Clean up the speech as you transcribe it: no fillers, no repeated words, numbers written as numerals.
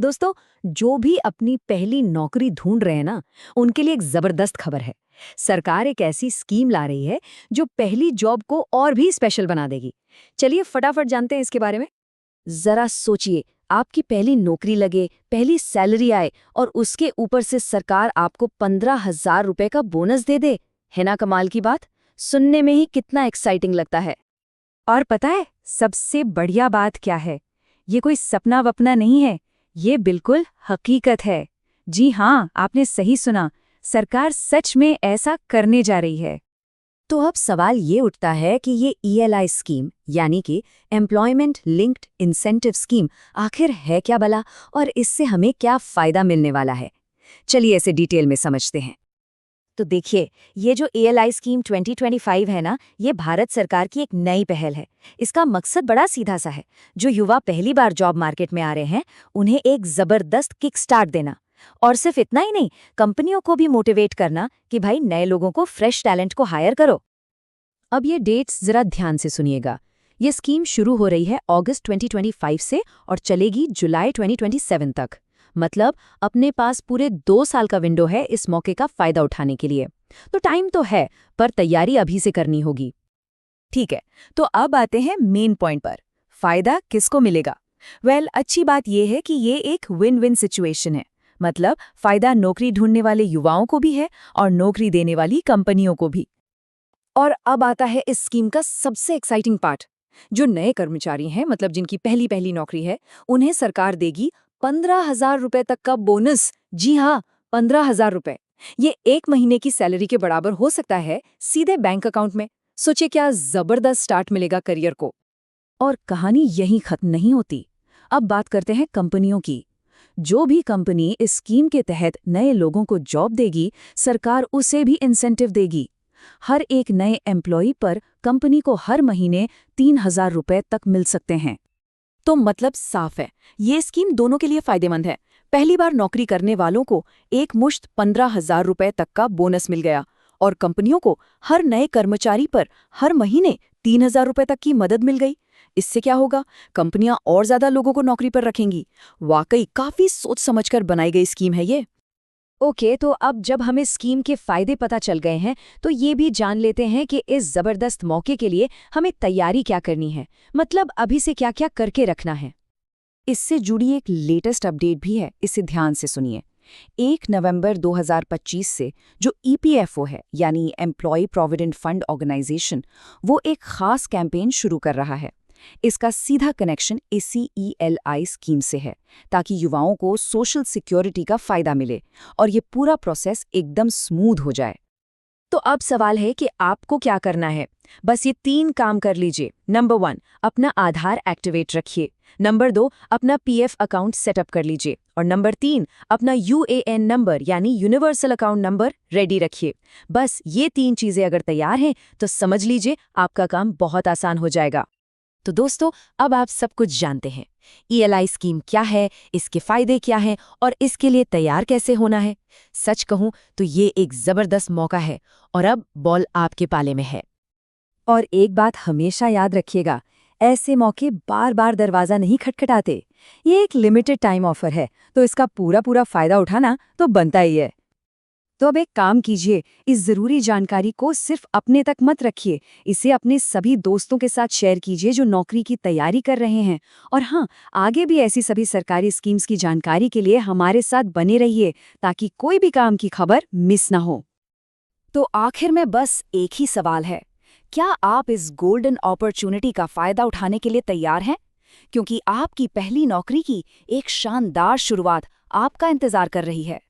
दोस्तों, जो भी अपनी पहली नौकरी ढूंढ रहे हैं ना, उनके लिए एक जबरदस्त खबर है। सरकार एक ऐसी स्कीम ला रही है जो पहली जॉब को और भी स्पेशल बना देगी। चलिए फटाफट जानते हैं इसके बारे में। जरा सोचिए, आपकी पहली नौकरी लगे, पहली सैलरी आए और उसके ऊपर से सरकार आपको 15,000 रुपए का बोनस दे दे। है ना कमाल की बात? सुनने में ही कितना एक्साइटिंग लगता है। और पता है सबसे बढ़िया बात क्या है? ये कोई सपना वपना नहीं है, ये बिल्कुल हकीकत है। जी हाँ, आपने सही सुना, सरकार सच में ऐसा करने जा रही है। तो अब सवाल ये उठता है कि ये ईएलआई स्कीम यानी कि एम्प्लॉयमेंट लिंक्ड इंसेंटिव स्कीम आखिर है क्या भला, और इससे हमें क्या फायदा मिलने वाला है। चलिए इसे डिटेल में समझते हैं। तो देखिए, ये जो ईएलआई स्कीम 2025 है ना, ये भारत सरकार की एक नई पहल है। इसका मकसद बड़ा सीधा सा है। जो युवा पहली बार जॉब मार्केट में आ रहे हैं, उन्हें एक जबरदस्त किक स्टार्ट देना। और सिर्फ इतना ही नहीं, कंपनियों को भी मोटिवेट करना कि भाई नए लोगों को, फ्रेश टैलेंट को हायर करो। अब ये डेट्स जरा ध्यान से सुनिएगा। ये स्कीम शुरू हो रही है अगस्त 2025 से और चलेगी जुलाई 2027 तक। मतलब अपने पास पूरे 2 साल का विंडो है इस मौके का फायदा उठाने के लिए। तो टाइम तो है, पर तैयारी अभी से करनी होगी। ठीक है, तो अब आते हैं मेन पॉइंट पर। फायदा किसको मिलेगा? अच्छी बात यह है कि ये एक विन विन सिचुएशन है। मतलब फायदा नौकरी ढूंढने वाले युवाओं को भी है और नौकरी देने वाली कंपनियों को भी। और अब आता है इस स्कीम का सबसे एक्साइटिंग पार्ट। जो नए कर्मचारी हैं, मतलब जिनकी पहली पहली नौकरी है, उन्हें सरकार देगी 15,000 रुपए तक का बोनस। जी हाँ, 15,000 रुपए। ये 1 महीने की सैलरी के बराबर हो सकता है, सीधे बैंक अकाउंट में। सोचिए क्या जबरदस्त स्टार्ट मिलेगा करियर को। और कहानी यहीं खत्म नहीं होती। अब बात करते हैं कंपनियों की। जो भी कंपनी इस स्कीम के तहत नए लोगों को जॉब देगी, सरकार उसे भी इंसेंटिव देगी। हर एक नए एम्प्लॉई पर कंपनी को हर महीने 3,000 रुपए तक मिल सकते हैं। तो मतलब साफ है, ये स्कीम दोनों के लिए फायदेमंद है। पहली बार नौकरी करने वालों को एक मुश्त 15,000 रुपए तक का बोनस मिल गया, और कंपनियों को हर नए कर्मचारी पर हर महीने 3,000 रुपए तक की मदद मिल गई। इससे क्या होगा? कंपनियां और ज्यादा लोगों को नौकरी पर रखेंगी। वाकई काफी सोच समझकर बनाई गई स्कीम है ये। ओके, तो अब जब हमें स्कीम के फायदे पता चल गए हैं, तो ये भी जान लेते हैं कि इस जबरदस्त मौके के लिए हमें तैयारी क्या करनी है। मतलब अभी से क्या क्या करके रखना है। इससे जुड़ी एक लेटेस्ट अपडेट भी है, इसे ध्यान से सुनिए। 1 नवंबर 2025 से जो ईपीएफओ है, यानी एम्प्लॉय प्रोविडेंट फंड ऑर्गेनाइजेशन, वो एक खास कैंपेन शुरू कर रहा है। इसका सीधा कनेक्शन इसी ईएलआई स्कीम से है, ताकि युवाओं को सोशल सिक्योरिटी का फायदा मिले और ये पूरा प्रोसेस एकदम स्मूथ हो जाए। तो अब सवाल है कि आपको क्या करना है। बस ये 3 काम कर लीजिए। नंबर 1, अपना आधार एक्टिवेट रखिए। नंबर 2, अपना पीएफ अकाउंट सेटअप कर लीजिए। और नंबर 3, अपना यूएएन नंबर यानी यूनिवर्सल अकाउंट नंबर रेडी रखिए। बस ये 3 चीजें अगर तैयार हैं, तो समझ लीजिए आपका काम बहुत आसान हो जाएगा। तो दोस्तों, अब आप सब कुछ जानते हैं। ईएलआई स्कीम क्या है, इसके फायदे क्या हैं और इसके लिए तैयार कैसे होना है। सच कहूं तो ये एक जबरदस्त मौका है, और अब बॉल आपके पाले में है। और एक बात हमेशा याद रखिएगा, ऐसे मौके बार बार दरवाजा नहीं खटखटाते। ये एक लिमिटेड टाइम ऑफर है, तो इसका पूरा फायदा उठाना तो बनता ही है। तो अब एक काम कीजिए, इस जरूरी जानकारी को सिर्फ अपने तक मत रखिए, इसे अपने सभी दोस्तों के साथ शेयर कीजिए जो नौकरी की तैयारी कर रहे हैं। और हाँ, आगे भी ऐसी सभी सरकारी स्कीम्स की जानकारी के लिए हमारे साथ बने रहिए, ताकि कोई भी काम की खबर मिस ना हो। तो आखिर में बस एक ही सवाल है, क्या आप इस गोल्डन अपॉर्चुनिटी का फायदा उठाने के लिए तैयार हैं? क्योंकि आपकी पहली नौकरी की एक शानदार शुरुआत आपका इंतजार कर रही है।